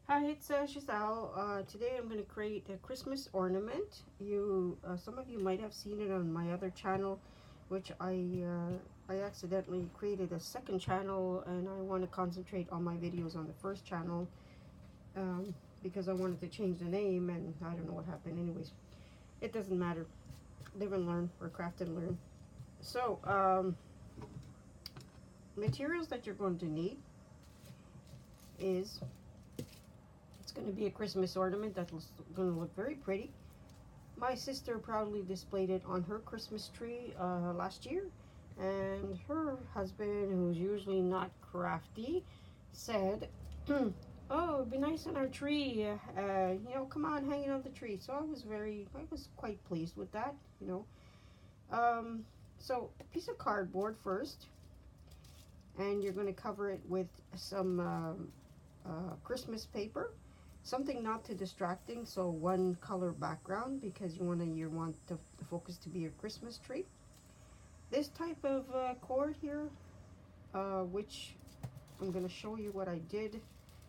Hi, it's Giselle. Today I'm going to create a Christmas ornament. Some of you might have seen it on my other channel, which I accidentally created a second channel, and I want to concentrate on my videos on the first channel because I wanted to change the name, and I don't know what happened. Anyways, it doesn't matter. Live and learn, or craft and learn. So, materials that you're going to need is it's going to be a Christmas ornament that's going to look very pretty. My sister proudly displayed it on her Christmas tree last year, and her husband, who's usually not crafty, said, "Oh, it'd be nice on our tree. Come on, hang it on the tree." So I was quite pleased with that. So a piece of cardboard first, and you're going to cover it with some Christmas paper. Something not too distracting, so one color background because you want the focus to be your Christmas tree. This type of cord here, which I'm going to show you what I did,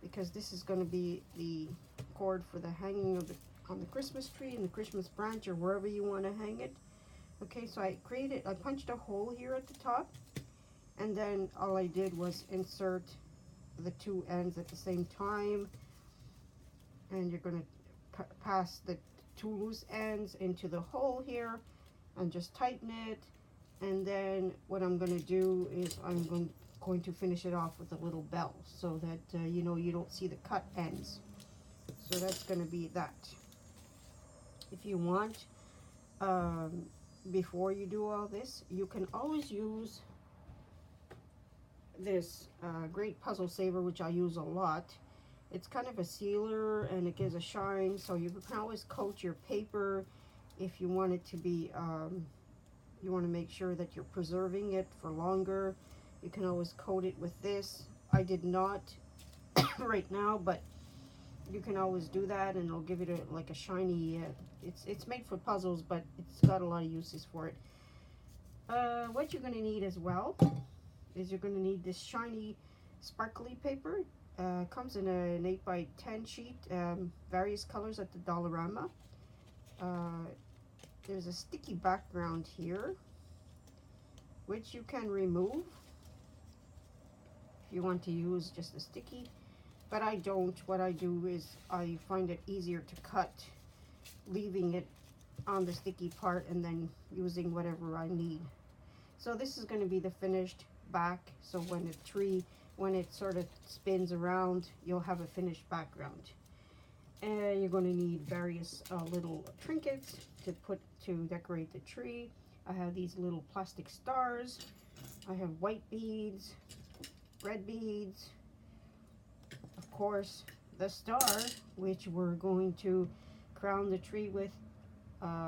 because this is going to be the cord for the hanging of on the Christmas tree and the Christmas branch or wherever you want to hang it. Okay, so I punched a hole here at the top, and then all I did was insert the two ends at the same time, and you're going to pass the two loose ends into the hole here and just tighten it. And then what I'm going to do is I'm going to finish it off with a little bell so that you don't see the cut ends. So that's going to be that. If you want, before you do all this, you can always use this great puzzle saver, which I use a lot. It's kind of a sealer and it gives a shine, so you can always coat your paper if you want it to be, you want to make sure that you're preserving it for longer. You can always coat it with this. I did not right now, but you can always do that and it'll give it like a shiny, it's made for puzzles, but it's got a lot of uses for it. What you're going to need as well is you're going to need this shiny sparkly paper. Comes in an 8x10 sheet, various colors at the Dollarama. There's a sticky background here, which you can remove if you want to use just a sticky, but I don't. What I do is I find it easier to cut, leaving it on the sticky part and then using whatever I need. So this is going to be the finished back, so when it sort of spins around, you'll have a finished background. And you're going to need various little trinkets to decorate the tree. I have these little plastic stars. I have white beads, red beads, of course the star, which we're going to crown the tree with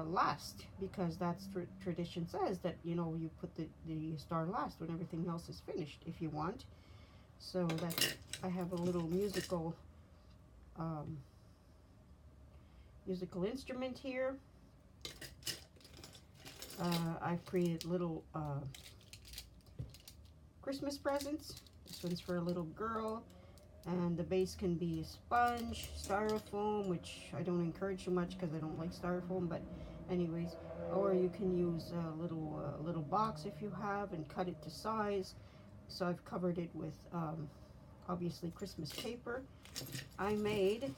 last, because that's tradition says that you put the star last when everything else is finished, if you want. So that's, I have a little musical instrument here. I've created little Christmas presents. This one's for a little girl, and the base can be a sponge, styrofoam, which I don't encourage too much because I don't like styrofoam, but anyways, or you can use a little box if you have and cut it to size. So I've covered it with obviously Christmas paper. I made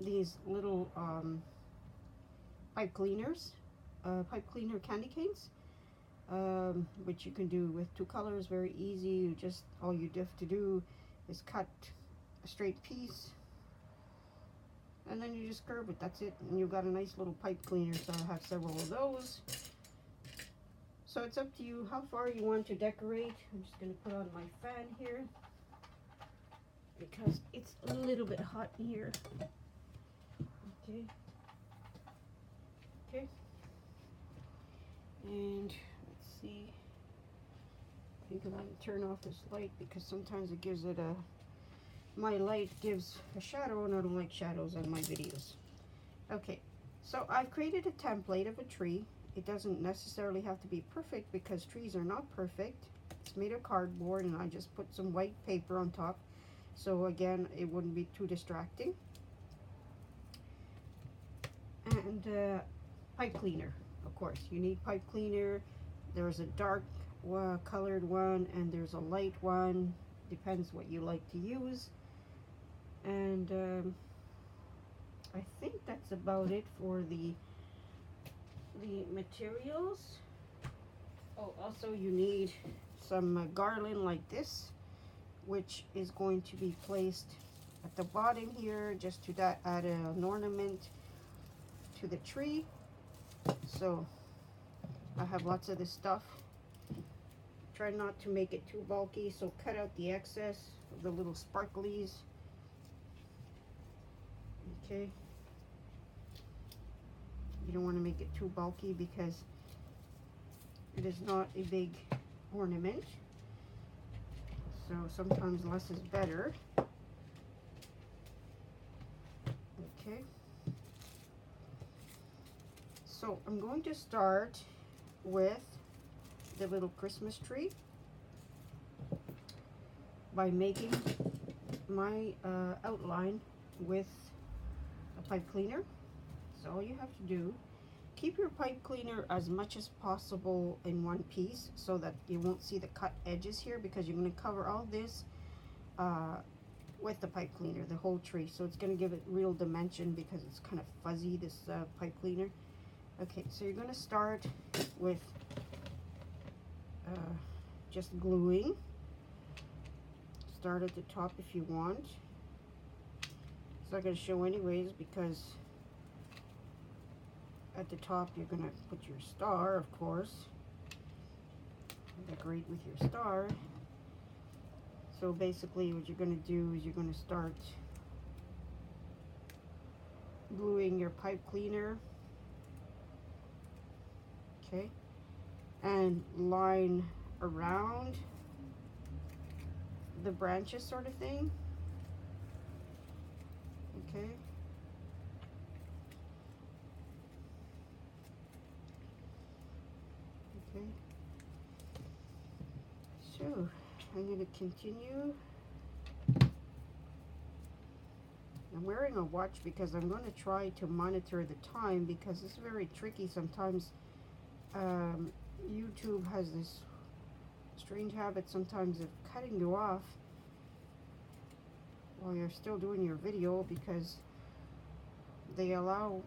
these little pipe cleaner candy canes, which you can do with two colors, very easy. All you have to do is cut a straight piece and then you just curve it, that's it, and you've got a nice little pipe cleaner. So I have several of those. So it's up to you how far you want to decorate. I'm just going to put on my fan here because it's a little bit hot in here. Okay. Okay. And let's see. I think I'm going to turn off this light because sometimes it gives it my light gives a shadow, and I don't like shadows on my videos. Okay. So I've created a template of a tree. It doesn't necessarily have to be perfect because trees are not perfect. It's made of cardboard, and I just put some white paper on top so again it wouldn't be too distracting. And pipe cleaner, of course you need pipe cleaner. There's a dark colored one and there's a light one, depends what you like to use. And I think that's about it for the materials. Oh, also you need some garland like this, which is going to be placed at the bottom here, just to add an ornament to the tree. So I have lots of this stuff. Try not to make it too bulky, so cut out the excess of the little sparklies. Okay, you don't want to make it too bulky because it is not a big ornament, so sometimes less is better. Okay, so I'm going to start with the little Christmas tree by making my outline with a pipe cleaner. So all you have to do, keep your pipe cleaner as much as possible in one piece so that you won't see the cut edges here, because you're going to cover all this with the pipe cleaner, the whole tree. So it's going to give it real dimension because it's kind of fuzzy, this pipe cleaner. Okay, so you're going to start with just gluing. Start at the top if you want. It's not going to show anyways because at the top you're going to put your star, of course. Decorate with your star. So basically what you're going to do is you're going to start gluing your pipe cleaner, okay, and line around the branches sort of thing. Okay. Okay. So I'm going to continue. I'm wearing a watch because I'm going to try to monitor the time, because it's very tricky sometimes. YouTube has this strange habit sometimes of cutting you off while you're still doing your video, because they allow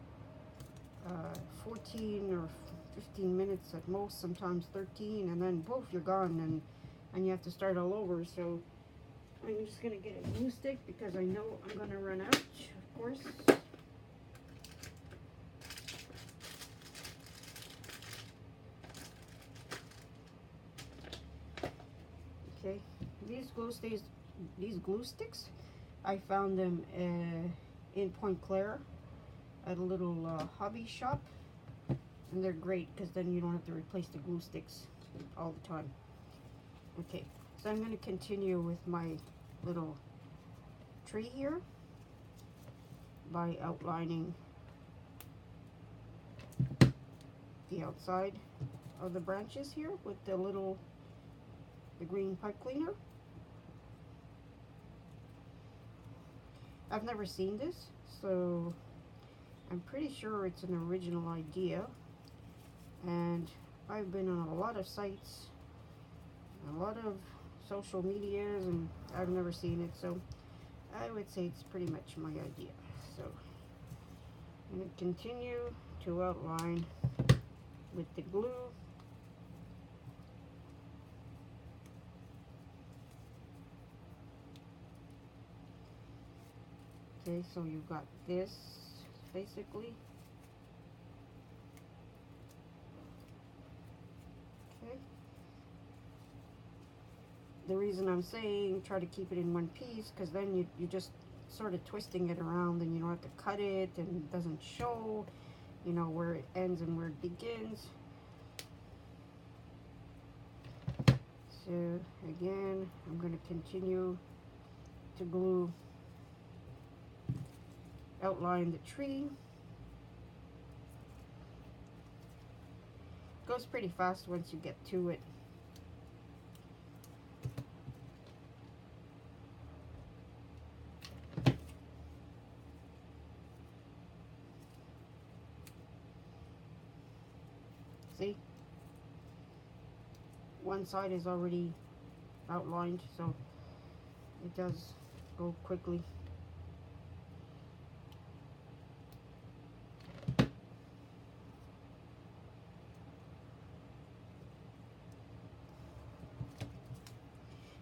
14 or 15 minutes at most, sometimes 13, and then poof, you're gone, and you have to start all over. So I'm just going to get a glue stick because I know I'm going to run out, of course. Okay, these glue sticks, I found them in Point Claire at a little hobby shop, and they're great because then you don't have to replace the glue sticks all the time. Okay, so I'm going to continue with my little tree here by outlining the outside of the branches here with the green pipe cleaner. I've never seen this, so I'm pretty sure it's an original idea, and I've been on a lot of sites, a lot of social medias, and I've never seen it, so I would say it's pretty much my idea. So I'm going to continue to outline with the glue. Okay, so you've got this basically. Okay. The reason I'm saying try to keep it in one piece, because then you're just sort of twisting it around, and you don't have to cut it, and it doesn't show, you know, where it ends and where it begins. So again, I'm going to continue to glue, outline the tree. Goes pretty fast once you get to it. one side is already outlined, so it does go quickly.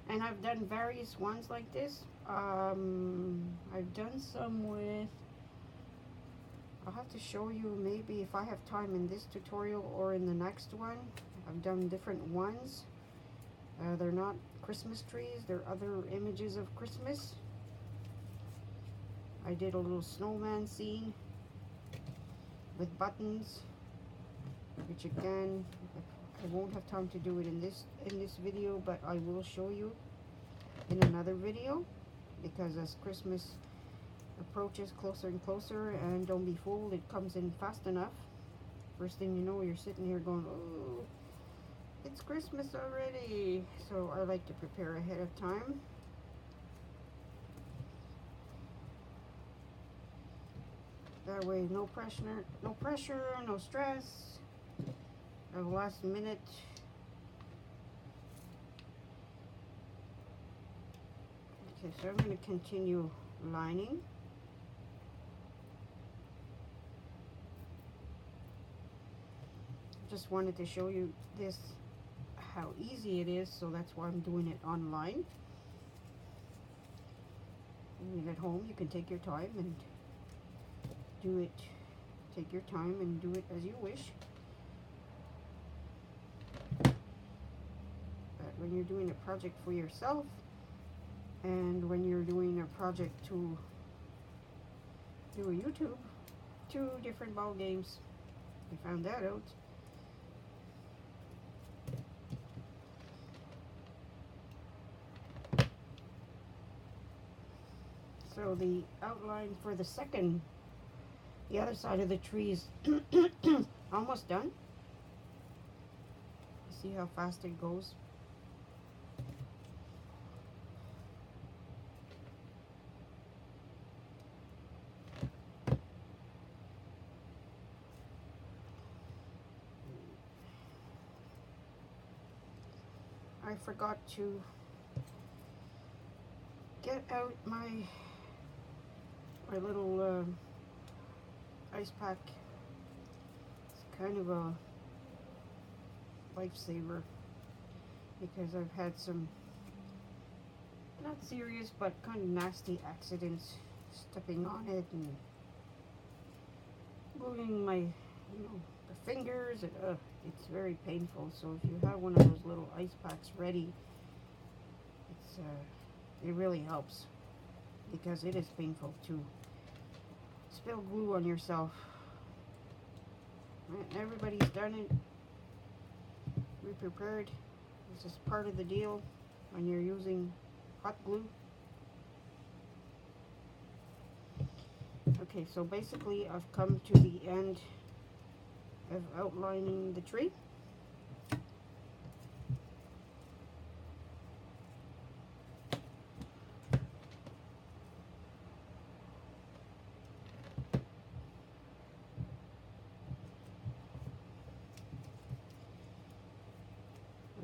And I've done various ones like this. I've done some with, I'll have to show you maybe if I have time in this tutorial or in the next one. I've done different ones. They're not Christmas trees, they're other images of Christmas. I did a little snowman scene with buttons, which again, I won't have time to do it in this video, but I will show you in another video, because as Christmas approaches closer and closer, and don't be fooled, it comes in fast enough. First thing you know, you're sitting here going, oh, it's Christmas already. So I like to prepare ahead of time. That way, no pressure, no stress. At the last minute. Okay, so I'm going to continue lining. Just wanted to show you this, how easy it is, so that's why I'm doing it online. I mean, at home you can take your time and do it, take your time and do it as you wish. But when you're doing a project for yourself, and when you're doing a project to do a YouTube, two different ball games. I found that out. So the outline for the other side of the tree is almost done. See how fast it goes? I forgot to get out my little ice pack. It's kind of a lifesaver because I've had some not serious but kind of nasty accidents stepping on it and moving my the fingers, and it's very painful. So if you have one of those little ice packs ready, it really helps, because it is painful to spill glue on yourself. Everybody's done it. Be prepared. This is part of the deal when you're using hot glue. Okay, so basically I've come to the end of outlining the tree.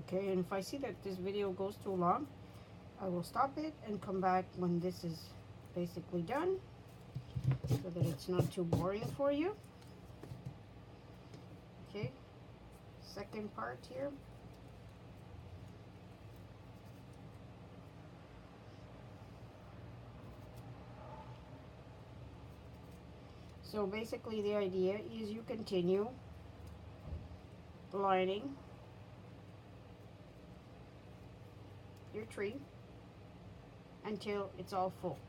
Okay, and if I see that this video goes too long, I will stop it and come back when this is basically done, so that it's not too boring for you. Okay, second part here. So basically the idea is you continue lining your tree until it's all full.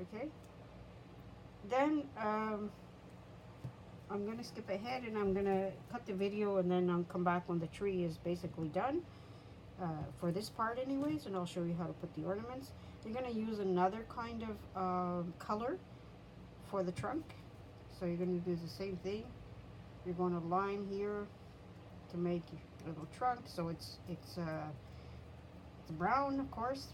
Okay, then I'm gonna skip ahead and I'm gonna cut the video, and then I'll come back when the tree is basically done for this part anyways, and I'll show you how to put the ornaments. You're gonna use another kind of color for the trunk, so you're gonna do the same thing. You're going to line here to make your little trunk, so it's brown, of course.